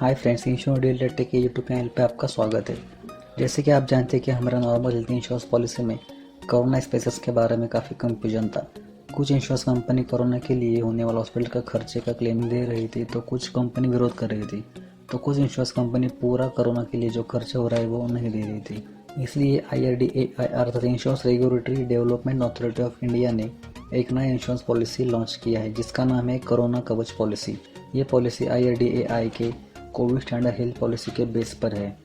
हाय friends, insurance deal tech के YouTube channel पे आपका स्वागत है। जैसे कि आप जानते हैं कि हमारा नॉर्मल हेल्थ इंश्योरेंस पॉलिसी में कोरोना स्पेशल्स के बारे में काफ़ी कंफ्यूजन था। कुछ इंश्योरेंस कंपनी कोरोना के लिए होने वाला हॉस्पिटल का खर्चे का क्लेम दे रही थी, तो कुछ कंपनी विरोध कर रही थी। तो कुछ इंश्योरेंस कंपनी पूरा कोरोना के लिए जो खर्चा हो रहा है वो नहीं दे रही थी। इसलिए IRDAI अर्थात insurance regulatory development authority of India ने एक नया इंश्योरेंस पॉलिसी लॉन्च किया है जिसका नाम है कोरोना कवच पॉलिसी। ये पॉलिसी IRDAI के कोविड स्टैंडर्ड हेल्थ पॉलिसी के बेस पर है।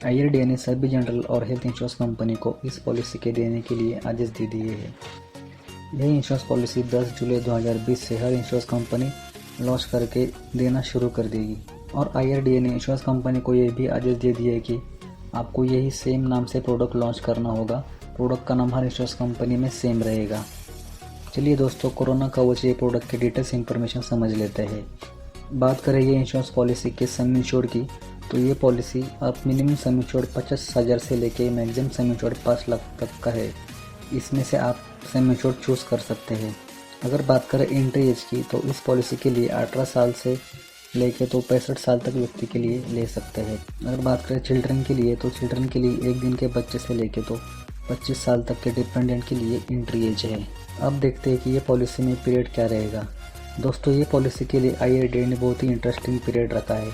IRDAI ने सभी जनरल और हेल्थ इंश्योरेंस कंपनी को इस पॉलिसी के देने के लिए आदेश दे दिए हैं। यह इंश्योरेंस पॉलिसी 10 जुलाई 2020 से हर इंश्योरेंस कंपनी लॉन्च करके देना शुरू कर देगी। और IRDAI ने इंश्योरेंस कंपनी को यह भी आदेश दे दिया है कि आपको यही सेम नाम से प्रोडक्ट लॉन्च करना होगा। प्रोडक्ट का नाम हर इंश्योरेंस कंपनी में सेम रहेगा। चलिए दोस्तों, कोरोना कवच ये प्रोडक्ट के डिटेल्स इंफॉर्मेशन समझ लेते हैं। बात करें ये इंश्योरेंस पॉलिसी के सम इंश्योर्ड की, तो ये पॉलिसी आप मिनिमम सम इंश्योर्ड 50,000 से लेके मैक्सिमम सम इंश्योर्ड 5 लाख तक का है। इसमें से आप सम इंश्योर्ड चूज़ कर सकते हैं। अगर बात करें एंट्री एज की, तो इस पॉलिसी के लिए 18 साल से लेके तो 65 साल तक व्यक्ति के लिए ले सकते हैं। अगर बात करें चिल्ड्रन के लिए, तो चिल्ड्रन के लिए 1 दिन के बच्चे से लेके तो 25 साल तक के डिपेंडेंट के लिए एंट्री एज है। अब देखते हैं कि ये पॉलिसी में पीरियड क्या रहेगा। दोस्तों, ये पॉलिसी के लिए IRDAI ने बहुत ही इंटरेस्टिंग पीरियड रखा है।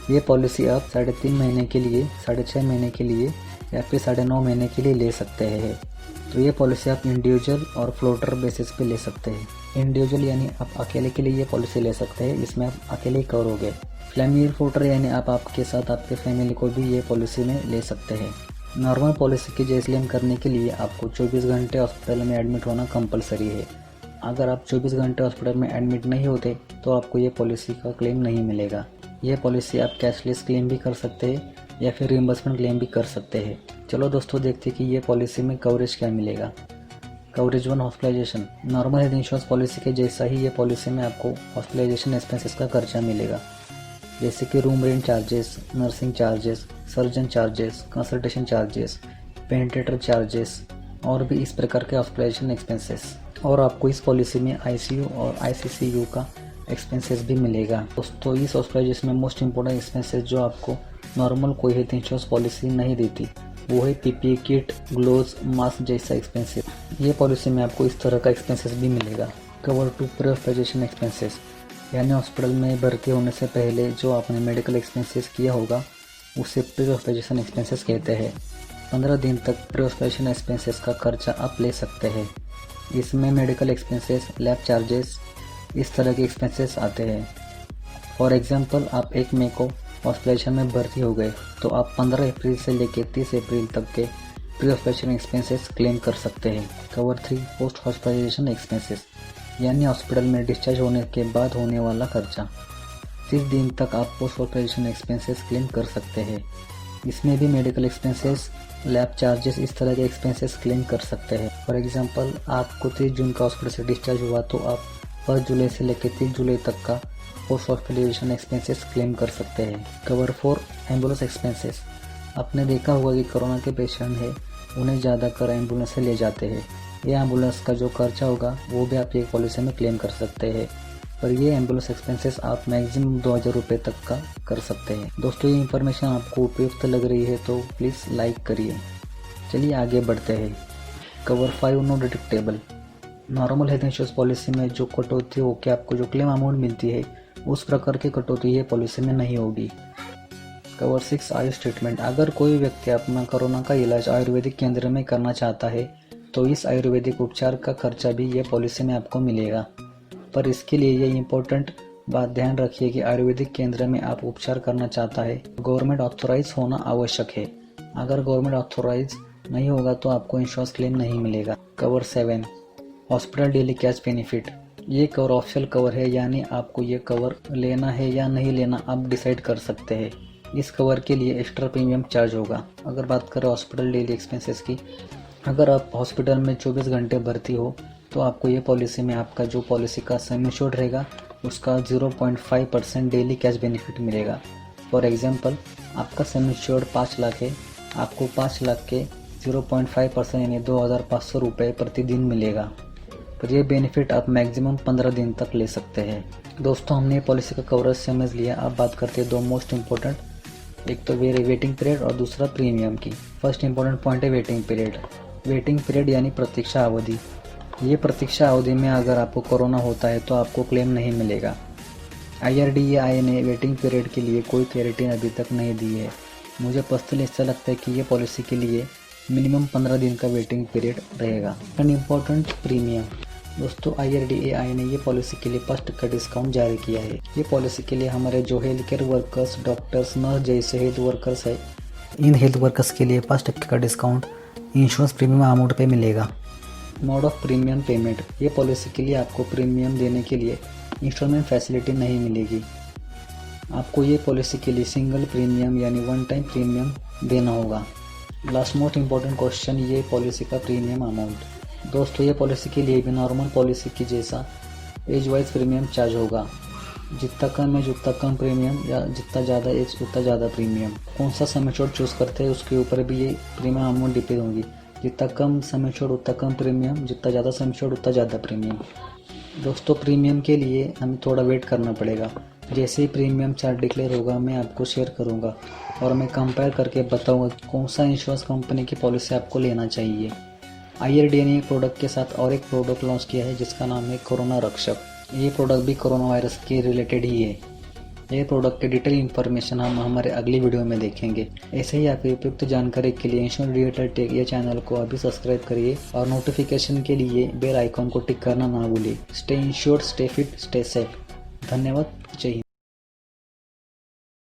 ये पॉलिसी आप 3.5 महीने के लिए, 6.5 महीने के लिए या फिर 9.5 महीने के लिए ले सकते हैं। तो ये पॉलिसी आप इंडिविजुअल और फ्लोटर बेसिस पे ले सकते हैं। इंडिविजुअल यानी आप अकेले के लिए ये पॉलिसी ले सकते हैं, इसमें आप अकेले ही कवर हो गए। फैमिली फ्लोटर यानी आप आपके साथ आपके फैमिली को भी ये पॉलिसी में ले सकते हैं। नॉर्मल पॉलिसी की जैसे क्लेम करने के लिए आपको 24 घंटे हॉस्पिटल में एडमिट होना कंपलसरी है। अगर आप 24 घंटे हॉस्पिटल में एडमिट नहीं होते तो आपको ये पॉलिसी का क्लेम नहीं मिलेगा। यह पॉलिसी आप कैशलेस क्लेम भी कर सकते हैं या फिर रिम्बर्समेंट क्लेम भी कर सकते हैं। चलो दोस्तों, देखते हैं कि ये पॉलिसी में कवरेज क्या मिलेगा। Coverage 1, hospitalization. Normal health insurance policy के जैसा ही ये पॉलिसी में आपको हॉस्पिटलाइजेशन एक्सपेंसेस का खर्चा मिलेगा, जैसे कि room rent charges, nursing charges, surgeon charges, consultation charges, ventilator charges और भी इस प्रकार के हॉस्पिटलाइजेशन एक्सपेंसेस। और आपको इस पॉलिसी में ICU और ICCU का एक्सपेंसेस भी मिलेगा। दोस्तों, इस हॉस्पिटलाइजेशन में मोस्ट इंपॉर्टेंट एक्सपेंसेस जो आपको नॉर्मल कोई हेल्थ इंश्योरेंस पॉलिसी नहीं देती, वो है PPE किट, ग्लोव्स, मास्क जैसा एक्सपेंसेस। ये पॉलिसी में आपको इस तरह का एक्सपेंसेस भी मिलेगा। कवर 2, प्री हॉस्पिटलाइजेशन एक्सपेंसेस, यानी हॉस्पिटल में भर्ती होने से पहले जो आपने मेडिकल एक्सपेंसेस किया होगा उसे प्री हॉस्पिटलाइजेशन एक्सपेंसेस कहते हैं। 15 दिन तक प्री हॉस्पिटलाइजेशन एक्सपेंसेस का खर्चा आप ले सकते हैं। इसमें मेडिकल एक्सपेंसेस, लैब चार्जेस, इस तरह के एक्सपेंसेस आते हैं। फॉर एग्जांपल, आप 1 मई को हॉस्पिटलाइजेशन में भर्ती हो गए तो आप 15 अप्रैल से लेकर 30 अप्रैल तक के प्री हॉस्पिटलाइजेशन एक्सपेंसेस क्लेम कर सकते हैं। कवर 3, पोस्ट हॉस्पिटलाइजेशन एक्सपेंसेस, यानी हॉस्पिटल में डिस्चार्ज होने के बाद होने वाला खर्चा। 30 दिन तक आप पोस्ट हॉस्पिटलाइजेशन एक्सपेंसेस क्लेम कर सकते हैं। इसमें भी मेडिकल एक्सपेंसेस, लैब चार्जेस, इस तरह के एक्सपेंसेस क्लेम कर सकते हैं। फॉर एग्जांपल, आपको 30 जून का हॉस्पिटल से डिस्चार्ज हुआ तो आप 1 जुलाई से लेकर 30 जुलाई तक का पोस्ट हॉस्पिटलाइजेशन एक्सपेंसेस क्लेम कर सकते हैं। Cover 4, ambulance expenses. आपने देखा होगा कि कोरोना के पेशेंट है उन्हें ज़्यादातर एम्बुलेंस से ले जाते हैं। ये एम्बुलेंस का जो खर्चा होगा वो भी आप एक पॉलिसी में क्लेम कर सकते हैं। पर ये एम्बुलेंस एक्सपेंसेस आप मैक्सिमम 2000 रुपये तक का कर सकते हैं। दोस्तों, ये इन्फॉर्मेशन आपको उपयुक्त लग रही है तो प्लीज़ लाइक करिए। चलिए आगे बढ़ते हैं। Cover 5, no deductible. Normal health insurance policy में जो कटौती हो के आपको जो क्लेम अमाउंट मिलती है उस प्रकार की कटौती ये पॉलिसी में नहीं होगी। Cover 6, Ayush treatment. अगर कोई व्यक्ति अपना कोरोना का इलाज आयुर्वेदिक केंद्र में करना चाहता है तो इस आयुर्वेदिक उपचार का खर्चा भी ये पॉलिसी में आपको मिलेगा। पर इसके लिए ये इम्पोर्टेंट बात ध्यान रखिए कि आयुर्वेदिक केंद्र में आप उपचार करना चाहता है गवर्नमेंट ऑथोराइज होना आवश्यक है। अगर गवर्नमेंट ऑथोराइज नहीं होगा तो आपको इंश्योरेंस क्लेम नहीं मिलेगा। Cover 7, hospital daily cash benefit. ये कवर ऑप्शनल कवर है, यानी आपको ये कवर लेना है या नहीं लेना आप डिसाइड कर सकते हैं। इस कवर के लिए एक्स्ट्रा प्रीमियम चार्ज होगा। अगर बात करें हॉस्पिटल डेली एक्सपेंसेस की, अगर आप हॉस्पिटल में 24 घंटे भर्ती हो तो आपको ये पॉलिसी में आपका जो पॉलिसी का सम इंश्योर्ड रहेगा उसका 0.5% डेली कैश बेनिफिट मिलेगा। फॉर एग्जांपल, आपका सम इंश्योर्ड 5 लाख है, आपको 5 लाख के 0.5% यानी 2500 रुपये प्रतिदिन मिलेगा। पर यह बेनिफिट आप मैक्सिमम 15 दिन तक ले सकते हैं। दोस्तों हमने पॉलिसी का कवरेज समझ लिया। अब बात करते हैं दो मोस्ट इम्पोर्टेंट, एक तो वेटिंग पीरियड और दूसरा प्रीमियम की। फर्स्ट इम्पोर्टेंट पॉइंट है वेटिंग पीरियड। वेटिंग पीरियड यानी प्रतीक्षा अवधि। ये प्रतीक्षा अवधि में अगर आपको कोरोना होता है तो आपको क्लेम नहीं मिलेगा। IRDAI ने वेटिंग पीरियड के लिए कोई क्लैरिटी अभी तक नहीं दी है। मुझे पर्सनली ऐसा लगता है कि ये पॉलिसी के लिए मिनिमम 15 दिन का वेटिंग पीरियड रहेगा। And important premium. दोस्तों IRDAI ने ये पॉलिसी के लिए 5% का डिस्काउंट जारी किया है। ये पॉलिसी के लिए हमारे जो health care workers, doctors, nurse जैसे हेल्थ वर्कर्स है, इन हेल्थ वर्कर्स के लिए 5% का डिस्काउंट इंश्योरेंस प्रीमियम अमाउंट पे मिलेगा। Mode of premium payment. ये पॉलिसी के लिए आपको प्रीमियम देने के लिए इंस्टॉलमेंट फैसिलिटी नहीं मिलेगी। आपको ये पॉलिसी के लिए सिंगल प्रीमियम यानी वन टाइम प्रीमियम देना होगा। लास्ट मोस्ट इम्पॉर्टेंट क्वेश्चन, ये पॉलिसी का प्रीमियम अमाउंट। दोस्तों ये पॉलिसी के लिए भी नॉर्मल पॉलिसी की जैसा एज वाइज प्रीमियम चार्ज होगा। जितना कम एज उतना कम प्रीमियम, या जितना ज़्यादा एज उतना ज़्यादा प्रीमियम। कौन सा सम एश्योर्ड चूज़ करते हैं उसके ऊपर भी ये प्रीमियम अमाउंट डिपेंड होगी। जितना कम सम एश्योर्ड उतना कम प्रीमियम, जितना ज़्यादा सम एश्योर्ड उतना ज़्यादा प्रीमियम। दोस्तों प्रीमियम के लिए हमें थोड़ा वेट करना पड़ेगा। जैसे ही प्रीमियम चार्ट डिक्लेयर होगा मैं आपको शेयर करूंगा और मैं कंपेयर करके बताऊंगा कौन सा इंश्योरेंस कंपनी की पॉलिसी आपको लेना चाहिए। IRDAI ने एक प्रोडक्ट के साथ और एक प्रोडक्ट लॉन्च किया है जिसका नाम है कोरोना रक्षक। ये प्रोडक्ट भी कोरोना वायरस के रिलेटेड ही है। ये प्रोडक्ट के डिटेल इन्फॉर्मेशन हम हमारे अगली वीडियो में देखेंगे। ऐसे ही आपकी उपयुक्त जानकारी के लिए इंश्योरेंस डिजिटल टेक ये चैनल को अभी सब्सक्राइब करिए और नोटिफिकेशन के लिए बेल आइकॉन को टिक करना ना भूलिए। Stay insured, stay fit, stay safe. धन्यवाद। जय हिंद।